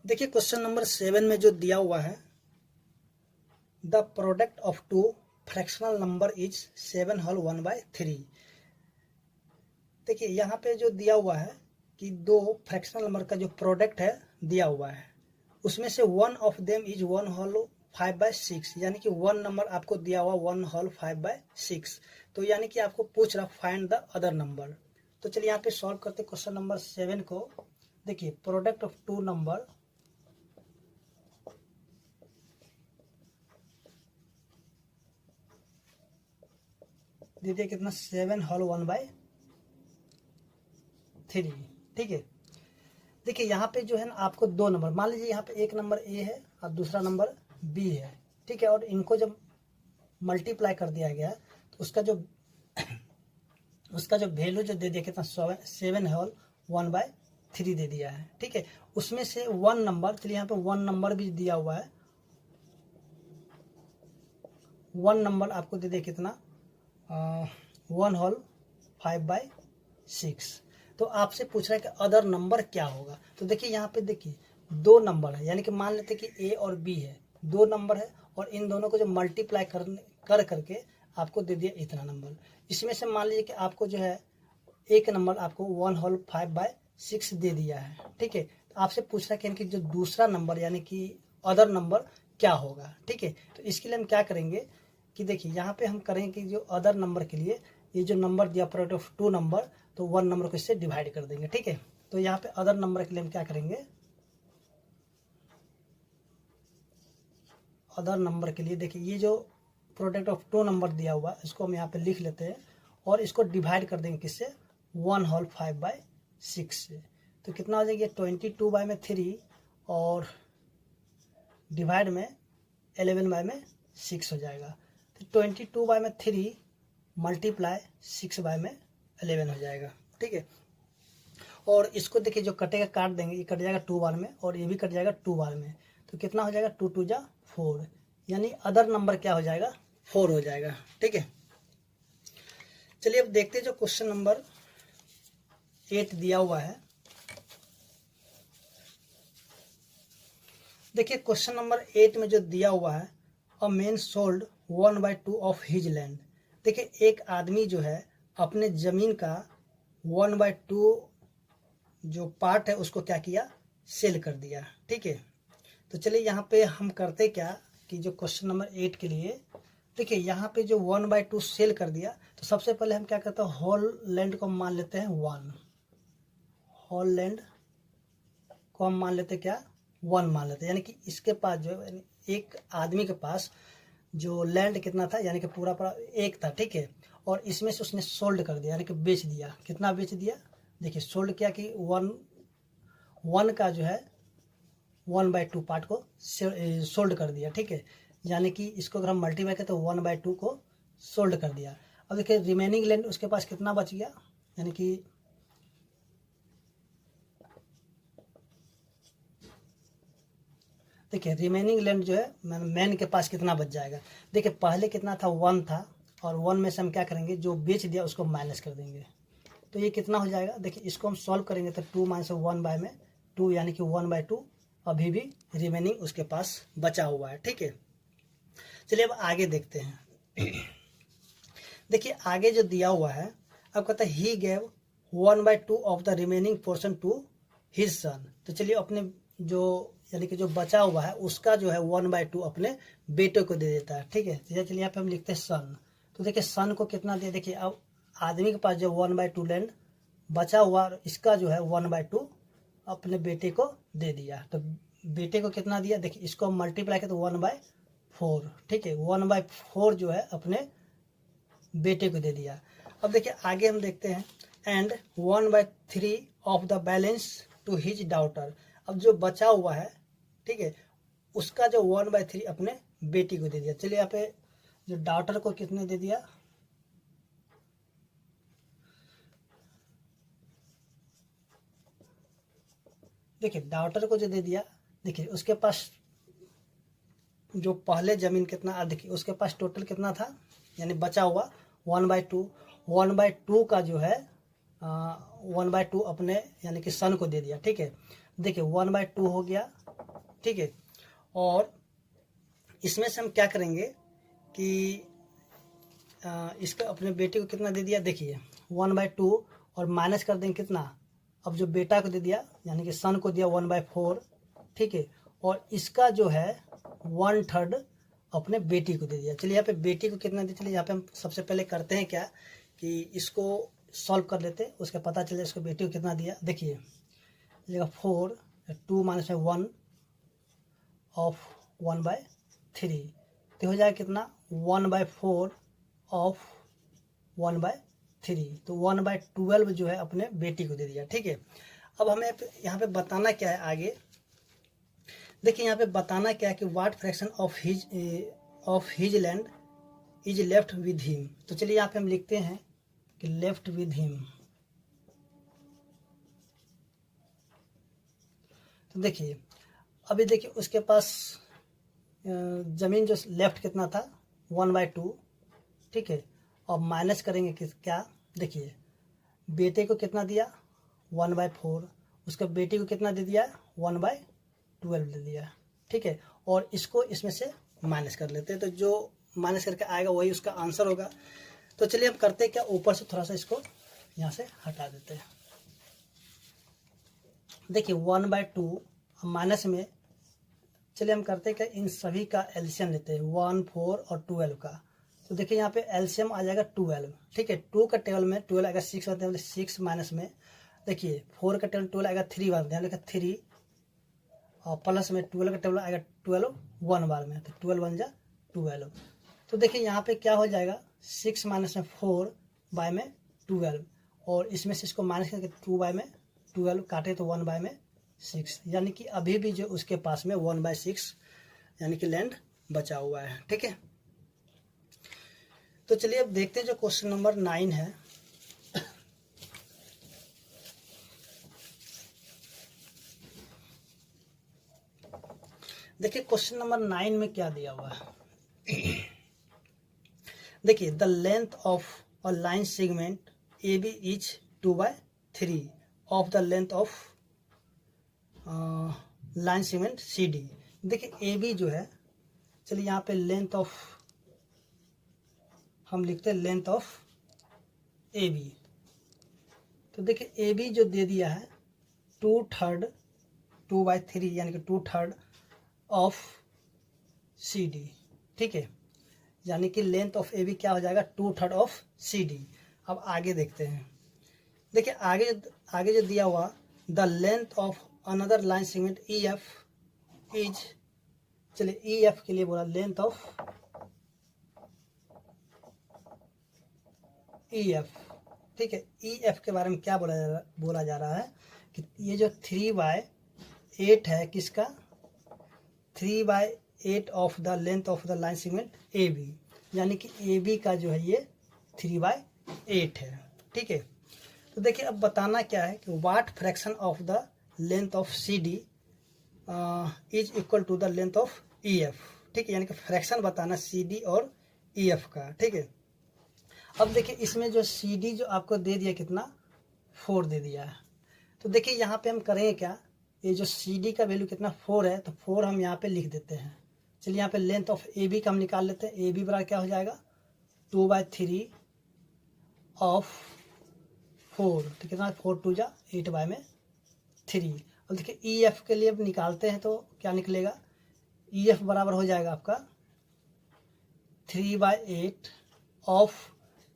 देखिए question number 7 में जो दिया हुआ है, the product of two fractional number is 7 whole 1/3। देखिए यहाँ पे जो दिया हुआ है कि दो फ्रैक्शनल नंबर का जो प्रोडक्ट है दिया हुआ है, उसमें से one of them is 1 whole 5/6, यानी कि वन नंबर आपको दिया हुआ 1 होल 5/6। तो यानी कि आपको पूछ रहा फाइंड द अदर नंबर। तो चलिए यहाँ पे सॉल्व करते क्वेश्चन नंबर 7 को। देखिए प्रोडक्ट ऑफ टू नंबर दीजिए कितना, 7 होल 1/3। ठीक है, देखिए यहाँ पे जो है ना आपको दो नंबर, मान लीजिए यहाँ पे एक नंबर ए है और दूसरा नंबर बी है। ठीक है, और इनको जब मल्टीप्लाई कर दिया गया तो उसका जो वैल्यू जो दे दिया कितना, 7 होल 1/3 दे दिया है। ठीक है, उसमें से वन नंबर, चलिए यहाँ पे वन नंबर भी दिया हुआ है। वन नंबर आपको दे दिया कितना, 1 होल 5/6। तो आपसे पूछ रहा है कि अदर नंबर क्या होगा। तो देखिए यहाँ पे देखिए दो नंबर है, यानी कि मान लेते कि ए और बी है, दो नंबर है, और इन दोनों को जो मल्टीप्लाई कर करके आपको दे दिया इतना नंबर। इसमें से मान लीजिए कि आपको जो है एक नंबर आपको 1 होल 5/6 दे दिया है। ठीक है, तो आपसे पूछ रहा है कि इनकी जो दूसरा नंबर यानी कि अदर नंबर क्या होगा। ठीक है, तो इसके लिए हम क्या करेंगे कि देखिए यहाँ पे हम करेंगे कि जो अदर नंबर के लिए ये जो नंबर दिया प्रोडक्ट ऑफ टू नंबर, तो वन नंबर को इससे डिवाइड कर देंगे। ठीक है, तो यहाँ पे अदर नंबर के लिए हम क्या करेंगे, अदर नंबर के लिए देखिए ये जो प्रोडक्ट ऑफ टू नंबर दिया हुआ इसको हम यहाँ पे लिख लेते हैं और इसको डिवाइड कर देंगे किससे, 1 होल 5/6 से। तो कितना हो जाएगा, 22/3 और डिवाइड में 11/6 हो जाएगा। तो 22/3 मल्टीप्लाई 6/11 हो जाएगा। ठीक है, और इसको देखिए जो कटेगा काट देंगे, ये कट जाएगा 2 बार में और ये भी कट जाएगा 2 बार में। तो कितना हो जाएगा, 2 2 जा 4, यानी अदर नंबर क्या हो जाएगा, 4 हो जाएगा। ठीक है, चलिए अब देखते हैं जो क्वेश्चन नंबर 8 दिया हुआ है। देखिए क्वेश्चन नंबर 8 में जो दिया हुआ है, a man sold 1/2 of his land. देखिए एक आदमी जो है अपने जमीन का 1/2 जो पार्ट है उसको क्या किया, सेल कर दिया। ठीक है, तो चलिए यहाँ पे हम करते क्या कि जो क्वेश्चन नंबर 8 के लिए देखिए यहाँ पे जो 1/2 सेल कर दिया, तो सबसे पहले हम क्या करते हैं, होल लैंड को हम मान लेते हैं 1, होल लैंड को हम मान लेते क्या, 1 मान लेते हैं। यानी कि इसके पास जो है एक आदमी के पास जो लैंड कितना था, यानी कि पूरा पूरा एक था। ठीक है, और इसमें से उसने सोल्ड कर दिया, यानी कि बेच दिया। कितना बेच दिया, देखिए सोल्ड किया कि 1 का जो है 1/2 पार्ट को सोल्ड कर दिया। ठीक है, यानी कि इसको अगर हम मल्टीप्लाई करें तो 1/2 को सोल्ड कर दिया। अब देखिए रिमेनिंग लैंड उसके पास कितना बच गया, यानी कि देखिए रिमेनिंग लैंड जो है मैन के पास कितना बच जाएगा। देखिए पहले कितना था, 1 था, और 1 में से हम क्या करेंगे, जो बेच दिया उसको माइनस कर देंगे। तो ये कितना हो जाएगा, देखिए इसको हम सॉल्व करेंगे तो 2 - 1/2 यानी कि 1/2 अभी भी रिमेनिंग उसके पास बचा हुआ है। ठीक है, चलिए अब आगे देखते हैं। देखिए आगे जो दिया हुआ है, अब कहता है he gave 1/2 of the remaining portion to his son. तो चलिए अपने जो यानी कि जो बचा हुआ है उसका जो है 1/2 अपने बेटे को दे देता है। ठीक है, चलिए यहाँ पे हम लिखते हैं सन। तो देखिए सन को कितना दिया, देखिए अब आदमी के पास जो 1/2 लैंड बचा हुआ, इसका जो है 1/2 अपने बेटे को दे दिया। तो बेटे को कितना दिया, देखिए इसको हम मल्टीप्लाई करें तो 1/4। ठीक है, 1/4 जो है अपने बेटे को दे दिया। अब देखिए आगे हम देखते हैं, and 1/3 of the balance to his daughter. अब जो बचा हुआ है, ठीक है, उसका जो 1/3 अपने बेटी को दे दिया। चलिए यहाँ पे जो डॉटर को कितने दे दिया, देखिए डॉटर को जो दे दिया, देखिए उसके पास जो पहले जमीन कितना, देखिए उसके पास टोटल कितना था, यानी बचा हुआ 1/2। 1/2 का जो है 1/2 अपने यानी कि सन को दे दिया। ठीक है, देखिए 1/2 हो गया, ठीक है। और इसमें से हम क्या करेंगे कि इसका अपने बेटे को कितना दे दिया, देखिए 1/2 और माइनस कर देंगे कितना, अब जो बेटा को दे दिया यानी कि सन को दिया 1/4, ठीक है। और इसका जो है 1/3 अपने बेटी को दे दिया। चलिए यहाँ पे बेटी को कितना दे, चलिए यहाँ पे हम सबसे पहले करते हैं क्या कि इसको सॉल्व कर लेते हैं, उसका पता चले इसको बेटी को कितना दिया। देखिए 4 2 माइनस में 1 ऑफ 1/3 तो हो जाएगा कितना 1/4 ऑफ 1/3, तो 1/12 जो है अपने बेटी को दे दिया, ठीक है। अब हमें यहाँ पे बताना क्या है आगे, देखिए यहाँ पे बताना क्या है कि what fraction of his land is left with him. तो चलिए यहाँ पे हम लिखते हैं कि लेफ्ट विद हिम। तो देखिए अभी देखिए उसके पास जमीन जो लेफ्ट कितना था 1/2, ठीक है। और माइनस करेंगे क्या, देखिए बेटे को कितना दिया 1/4, उसका बेटी को कितना दे दिया 1/12 दे दिया, ठीक है। और इसको इसमें से माइनस कर लेते हैं, तो जो माइनस करके आएगा वही उसका आंसर होगा। तो चलिए हम करते हैं क्या, ऊपर से थोड़ा सा इसको यहाँ से हटा देते हैं। देखिए 1/2 माइनस में, चलिए हम करते हैं क्या, इन सभी का एलसीएम लेते हैं 1 4 और 12 का। तो देखिए यहाँ पे एलसीएम आ जाएगा 12, ठीक है। 2 का टेबल में 12 आएगा 6 का टेबल 6 माइनस में देखिए 4 का टेबल 12 आएगा 3 बार, ध्यान रखिए 3 और प्लस में 12 का टेबल आएगा 12 1 बार में, तो 12 बन जा 12। तो देखिए यहाँ पे क्या हो जाएगा 6 माइनस में 4 बाय में 12, और इसमें से इसको माइनस करके 2 बाय में 12 काटे तो 1 बाय में 6, यानी कि अभी भी जो उसके पास में 1/6 यानी कि लैंड बचा हुआ है, ठीक है। तो चलिए अब देखते हैं जो क्वेश्चन नंबर 9 है। देखिए क्वेश्चन नंबर 9 में क्या दिया हुआ है। देखिए the length of a line segment A B is 2/3 of the length of line segment C D. देखिए ए बी जो है, चलिए यहाँ पे लेंथ ऑफ हम लिखते हैं लेंथ ऑफ ए बी। तो देखिए ए बी जो दे दिया है 2/3 2/3 यानी कि 2/3 ऑफ सी डी, ठीक है। यानी कि लेंथ ऑफ ए बी क्या हो जाएगा 2/3 ऑफ सी डी। अब आगे देखते हैं, देखिए आगे जो दिया हुआ the length of another line segment E F is, चलिए ई एफ के लिए बोला लेंथ ऑफ ई एफ, ठीक है। ई एफ के बारे में क्या बोला जा रहा है कि ये जो 3/8 है किसका 3/8 of the length of the line segment A B, यानी कि ए बी का जो है ये 3/8 है, ठीक है। तो देखिए अब बताना क्या है कि what fraction of the length of C D is equal to the length of E F, ठीक है। यानी कि फ्रैक्शन बताना सी डी और ई एफ का, ठीक है। अब देखिए इसमें जो सी डी जो आपको दे दिया कितना 4 दे दिया है। तो देखिए यहाँ पे हम करेंगे क्या, ये जो सी डी का वैल्यू कितना 4 है, तो 4 हम यहाँ पे लिख देते हैं। चलिए यहाँ पे लेंथ ऑफ ए बी का हम निकाल लेते हैं। ए बी बराबर क्या हो जाएगा 2/3 ऑफ 4, तो कितना 4 2 जा 8/3। अब देखिए ई एफ के लिए अब निकालते हैं तो क्या निकलेगा, ई एफ बराबर हो जाएगा आपका 3/8 ऑफ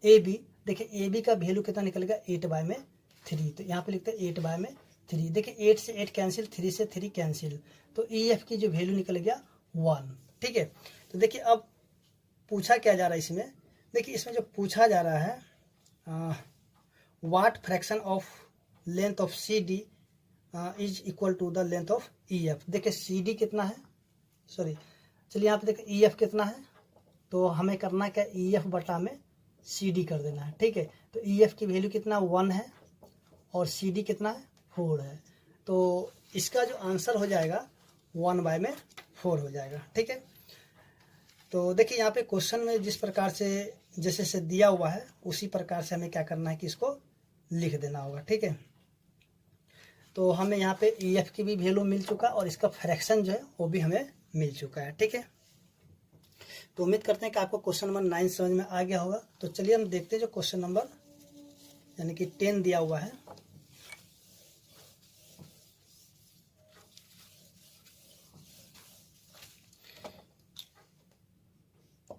ए बी। देखिए ए बी का वैल्यू कितना निकलेगा 8/3, तो यहाँ पे लिखते हैं 8/3। देखिए 8 से 8 कैंसिल, 3 से 3 कैंसिल, तो ई एफ की जो वैल्यू निकल गया 1, ठीक है। तो देखिए अब पूछा क्या जा रहा है इसमें, देखिए इसमें जो पूछा जा रहा है what fraction of length of C D is equal to the length of E F. देखिए सी डी कितना है, सॉरी चलिए यहाँ पे देखिए ई एफ कितना है, तो हमें करना क्या ई एफ बटा में सी डी कर देना है, ठीक है। तो ई एफ की वैल्यू कितना 1 है और सी डी कितना है 4 है, तो इसका जो आंसर हो जाएगा 1/4 हो जाएगा, ठीक है। तो देखिए यहाँ पे क्वेश्चन में जिस प्रकार से जैसे दिया हुआ है उसी प्रकार से हमें क्या करना है कि इसको लिख देना होगा, ठीक है। तो हमें यहाँ पे EF की भी वैल्यू मिल चुका और इसका फ्रैक्शन जो है वो भी हमें मिल चुका है। ठीक है, तो उम्मीद करते हैं कि आपको क्वेश्चन नंबर 9 समझ में आ गया होगा। तो चलिए हम देखते हैं जो क्वेश्चन नंबर यानी कि 10 दिया हुआ है।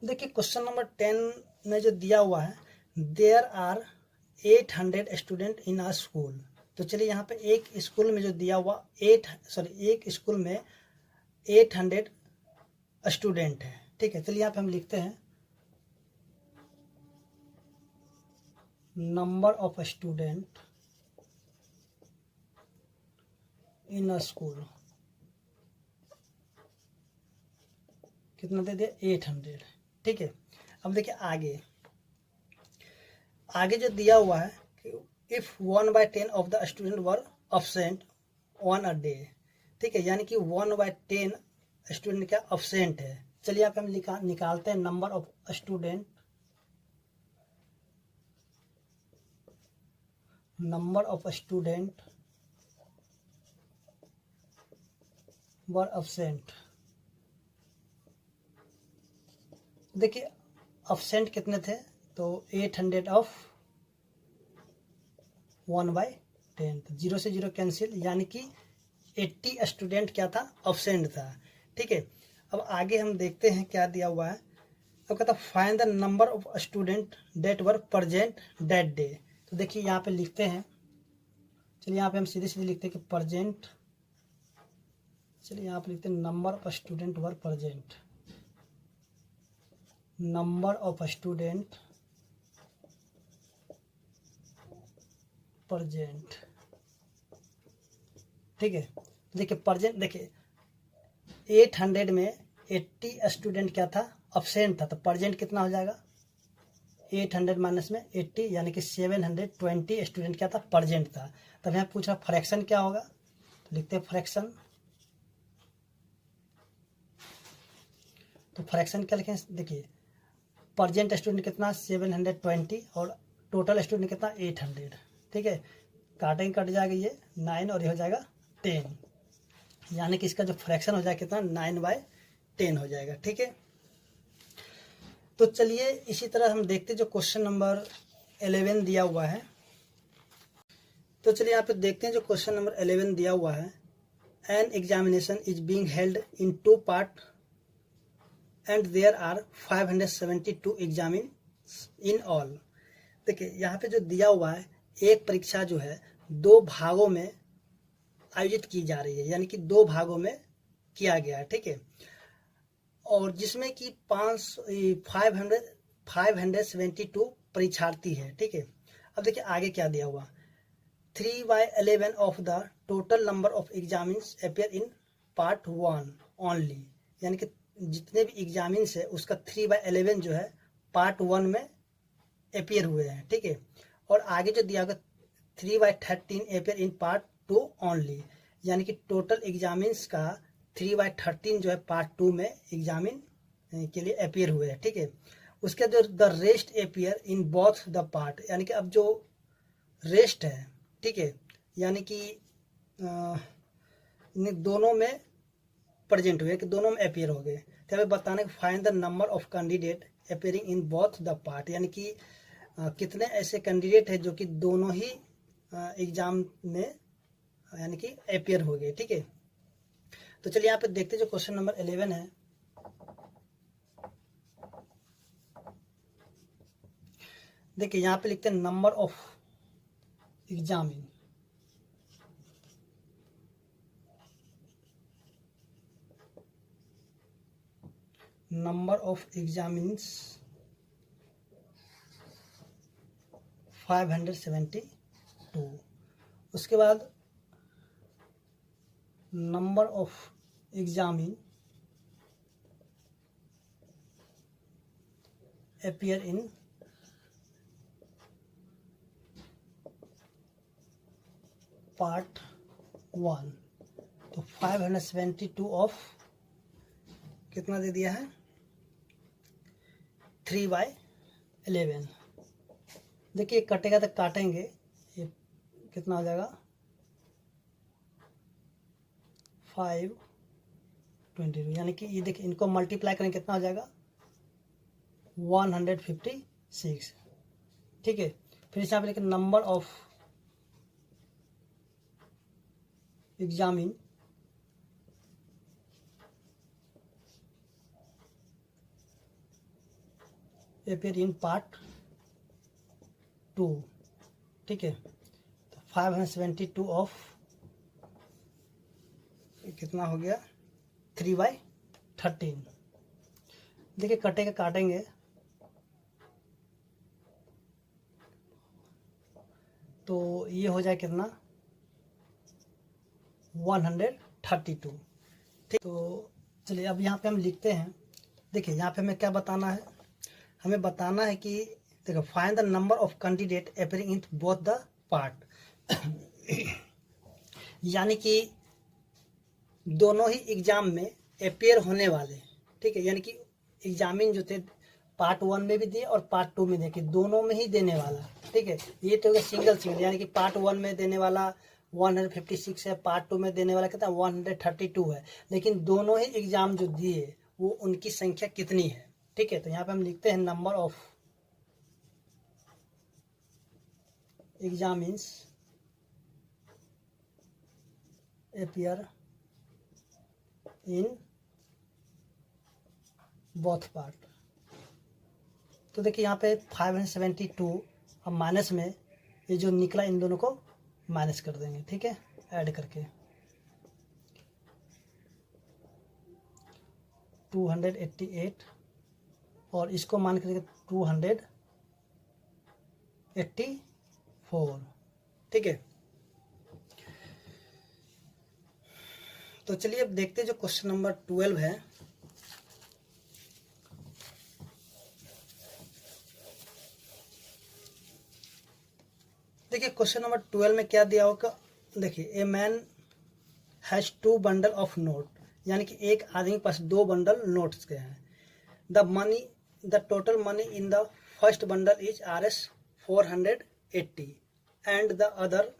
देखिए क्वेश्चन नंबर 10 में जो दिया हुआ है, there are 800 student in a school. तो चलिए यहाँ पे एक स्कूल में जो दिया हुआ एक स्कूल में 800 स्टूडेंट है। ठीक है, चलिए यहाँ पे हम लिखते हैं number of student in a school कितना दे दिया, 800। ठीक है, अब देखिए आगे जो दिया हुआ है, if 1/10 of the student were absent on a day. ठीक है, यानी कि 1/10 स्टूडेंट क्या अब्सेंट है। चलिए यहाँ पे हम निकालते हैं number of student, were absent. देखिए अब्सेंट कितने थे, तो 800 ऑफ 1/10, 0 से 0 कैंसिल, यानी कि 80 स्टूडेंट क्या था, अब्सेंट था। ठीक है, अब आगे हम देखते हैं क्या दिया हुआ है। अब कहता find the number of student that were present that day. तो देखिए यहाँ पे लिखते हैं, चलिए यहाँ पे हम सीधे सीधे लिखते हैं कि प्रेजेंट, चलिए यहाँ पे लिखते हैं number of student were present, number of student present. ठीक है, देखिए प्रेजेंट, देखिए 800 में 80 स्टूडेंट क्या था, अब्सेंट था, तो प्रेजेंट कितना हो जाएगा, 800 माइनस में 80 यानी कि 720 स्टूडेंट क्या था, प्रेजेंट था। तब यहाँ पूछ रहा फ्रैक्शन क्या होगा, तो लिखते हैं फ्रैक्शन। तो फ्रैक्शन क्या लिखें, देखिए प्रेजेंट स्टूडेंट कितना 720 और टोटल स्टूडेंट कितना 800। ठीक है, काटेंगे कट जाएगा ये 9 और ये हो जाएगा 10, यानी कि इसका जो फ्रैक्शन हो जाएगा कितना 9/10 हो जाएगा। ठीक है, तो चलिए इसी तरह हम देखते जो क्वेश्चन नंबर 11 दिया हुआ है। तो चलिए यहाँ पे देखते हैं जो क्वेश्चन नंबर 11 दिया हुआ है। An examination is being held in 2 part and there are 572 examine in all. देखिए यहाँ पे जो दिया हुआ है, एक परीक्षा जो है 2 भागों में आयोजित की जा रही है, यानी कि 2 भागों में किया गया है। ठीक है, और जिसमें कि 572 परीक्षार्थी है। ठीक है, अब देखिए आगे क्या दिया हुआ, 3/11 of the total number of examines appear in part 1 only, यानी कि जितने भी एग्जामिन्स है उसका 3/11 जो है पार्ट 1 में अपियर हुए हैं। ठीक है, और आगे जो दिया होगा 3/13 अपियर इन पार्ट 2 ओनली, यानी कि टोटल एग्जामिन्स का 3/13 जो है पार्ट 2 में एग्जामिन के लिए अपियर हुए हैं। ठीक है, उसके जो the rest appear in both the part, यानी कि अब जो रेस्ट है, ठीक है, यानी कि दोनों में प्रेजेंट हुए, कि दोनों में अपियर हो गए। तो हमें बताना है find the number of candidate appearing in both the part, यानी कि कितने ऐसे कैंडिडेट है जो कि दोनों ही एग्जाम में यानी कि अपियर हो गए। ठीक है, तो चलिए यहाँ पे देखते जो क्वेश्चन नंबर 11 है। देखिए यहाँ पे लिखते हैं number of examine, number of examines 572। उसके बाद number of examine appear in part 1, तो 572 ऑफ कितना दे दिया है 3/11। देखिए कटेगा तो काटेंगे, ये कितना हो जाएगा 522, यानी कि ये देखिए इनको मल्टीप्लाई करें कितना हो जाएगा 156। ठीक है, फिर यहाँ पे लिखे number of examine appear in part 2। ठीक है, तो 572 ऑफ कितना हो गया 3/13। देखिए कटेगा, काटेंगे तो ये हो जाए कितना 132। ठीक, तो चलिए अब यहाँ पे हम लिखते हैं। देखिए यहाँ पे हमें क्या बताना है, हमें बताना है कि देखो find the number of candidate appearing in both the part यानी कि दोनों ही एग्जाम में अपेयर होने वाले। ठीक है, यानी कि एग्जामिन जो थे पार्ट 1 में भी दिए और पार्ट 2 में देखिए दोनों में ही देने वाला। ठीक है, ये तो सिंगल यानी कि पार्ट 1 में देने वाला 156 है, पार्ट 2 में देने वाला कितना 132 है, लेकिन दोनों ही एग्जाम जो दिए वो उनकी संख्या कितनी है। ठीक है, तो यहाँ पे हम लिखते हैं number of examines appear in both part. तो देखिए यहाँ पे 572 अब माइनस में ये जो निकला इन दोनों को माइनस कर देंगे। ठीक है, ऐड करके 288 और इसको मान करके 284। ठीक है, तो चलिए अब देखते हैं जो क्वेश्चन नंबर 12 है। देखिए क्वेश्चन नंबर 12 में क्या दिया होगा, देखिए a man has 2 bundle of note, यानी कि एक आदमी के पास 2 बंडल नोट्स के हैं। The total money in the first bundle is Rs 480 and the other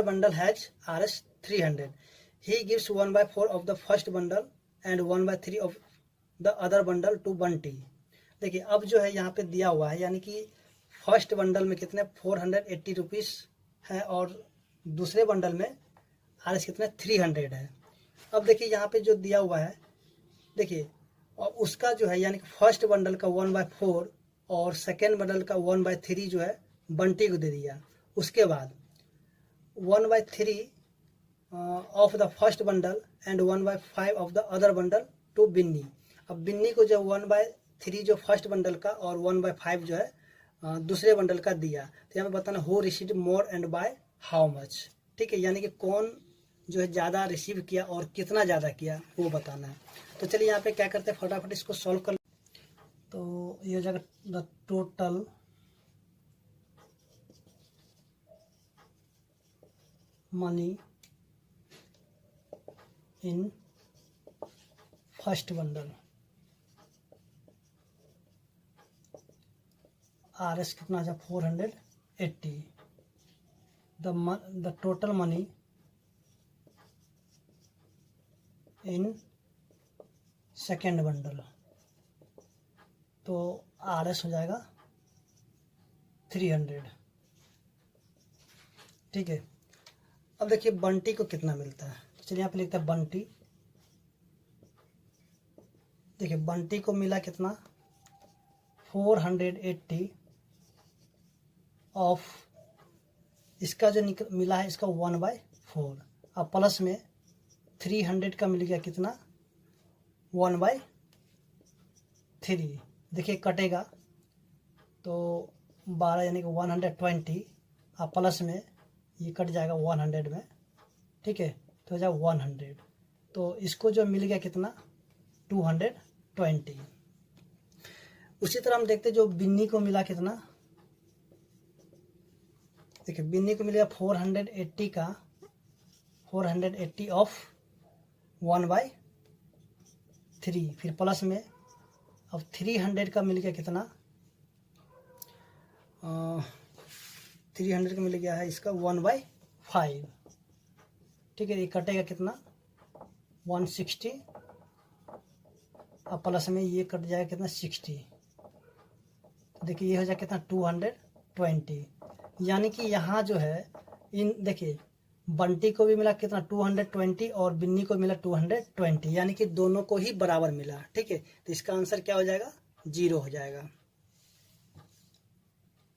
bundle has Rs 300. He gives 1/4 of the first bundle and 1/3 of the other bundle to Bunty. देखिए अब जो है यहाँ पे दिया हुआ है, यानी कि फर्स्ट बंडल में कितने 480 रुपीज़ है और दूसरे बंडल में Rs कितने 300 है। अब देखिए यहाँ पे जो दिया हुआ है, देखिए और उसका जो है यानी कि फर्स्ट बंडल का 1/4 और सेकेंड बंडल का 1/3 जो है बंटी को दे दिया। उसके बाद 1/3 of the first bundle and 1/5 of the other bundle to Binny. अब बिन्नी को जो 1/3 जो फर्स्ट बंडल का और 1/5 जो है दूसरे बंडल का दिया। तो यहाँ पे बताना हो receive more and by how much. ठीक है, यानी कि कौन जो है ज़्यादा रिसीव किया और कितना ज़्यादा किया वो बताना है। तो चलिए यहाँ पे क्या करते हैं, फटाफट इसको सॉल्व कर। तो ये हो जाएगा the total money in first bundle Rs कितना है 480। The total money in second bundle, तो Rs हो जाएगा 300। ठीक है, अब देखिए बंटी को कितना मिलता है, तो चलिए यहाँ पे लिखते हैं बंटी। देखिए बंटी को मिला कितना 480 ऑफ इसका जो मिला है इसका 1/4, अब प्लस में 300 का मिल गया कितना 1/3। देखिए कटेगा तो 12 यानी कि 120 अब प्लस में ये कट जाएगा 100 में। ठीक है, तो हो जाएगा 100। तो इसको जो मिल गया कितना 220। उसी तरह हम देखते जो बिन्नी को मिला कितना, देखिए बिन्नी को मिलेगा 480 का 480 ऑफ 1/3, फिर प्लस में अब 300 का मिल गया कितना 300 का मिल गया है इसका 1/5। ठीक है, ये कटेगा कितना 160 और प्लस में ये कट जाएगा कितना 60। देखिए ये हो जाएगा कितना 220। यानी कि यहाँ जो है इन देखिए बंटी को भी मिला कितना 220 और बिन्नी को मिला 220, यानी कि दोनों को ही बराबर मिला। ठीक है, तो इसका आंसर क्या हो जाएगा 0 हो जाएगा।